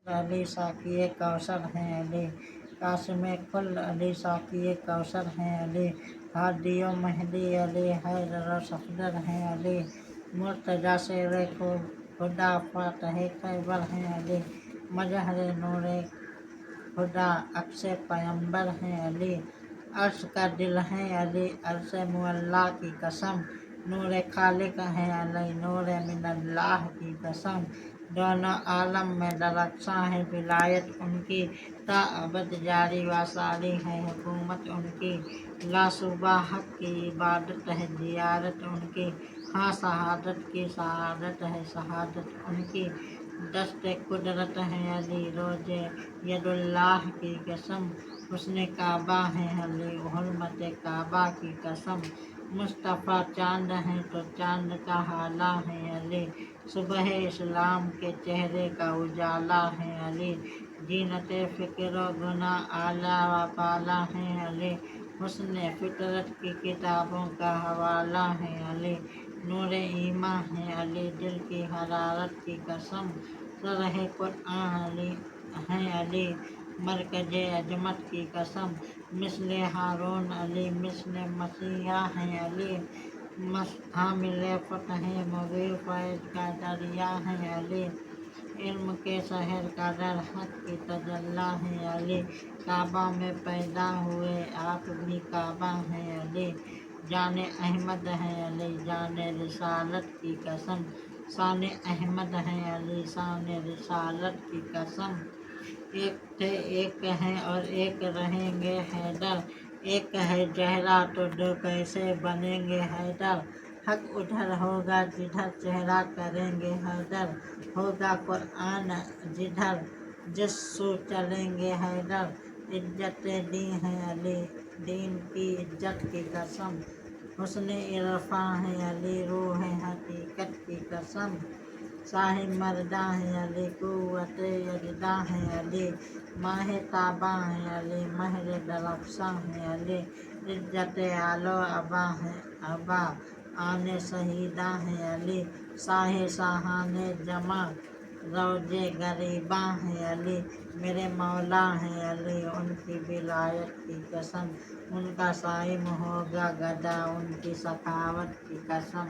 علی ساقی کوثر ہیں علی، قاسم کل علی ساقی کوثر ہیں علی، ہادی و مہدی علی، حیدر و صفدر ہیں علی، مرتضیٰ شیر خدا فاتح خیبر ہیں علی، مظہر نور خدا عکس پیمبر ہیں علی، عرش کا دل ہیں علی، عرش معلیٰ کی قسم، نور خالق ہیں علی، نور من اللہ کی قسم، دونوں عالم میں درخشاں ہے ولایت ان کی، تا ابد جاری و ساری ہے حکومت ان کی، لاشعبہ حق کی عبادت ہے زیارت ان کی، ہاں شہادت کی شہادت ہے شہادت ان کی، دست قدرت ہے علی، روز ید اللہ کی قسم، حسن کعبہ ہے علی، حرمت کعبہ کی قسم، مصطفیٰ چاند ہیں تو چاند کا ہالہ ہے علی، صبح اسلام کے چہرے کا اجالا ہے علی، زینت فکر و گناہ اعلیٰ و بالا ہے علی، حسن فطرت کی کتابوں کا حوالہ ہے علی، نور ایمان ہے علی، دل کی حرارت کی قسم، شرح قرآن علی ہیں علی، مرکز عظمت کی قسم، مثل ہارون علی، مثل مسیحا ہیں علی، حامل فتح مبین فیض کا دریا ہیں علی، علم کے شہر کا در حق کی تجلی ہیں علی، کعبہ میں پیدا ہوئے آپ بھی کعبہ ہیں علی، جان احمد ہیں علی، جان رسالت کی قسم، شان احمد ہیں علی، شان رسالت کی قسم، ایک تھے ایک ہیں اور ایک رہیں گے حیدر، ایک ہے چہرہ تو دو کیسے بنیں گے حیدر، حق ادھر ہوگا جدھر چہرہ کریں گے حیدر، ہوگا قرآن جدھر جس سو چلیں گے حیدر، عزت دین ہے علی، دین کی عزت کی قسم، حسن عرفاں ہے علی، روح حقیقت کی قسم، صاحب مرداں ہے علی، قوت یزداں ہے علی، ماہ تاباں ہے علی، مہر درفشاں ہے علی، عزت آل و ابا آن شہیداں ہے علی، شاہ شاہان جمع روز غریباں ہے علی، میرے مولا ہیں علی، ان کی ولایت کی قسم، ان کا صائم ہوگا گدا ان کی سخاوت کی قسم۔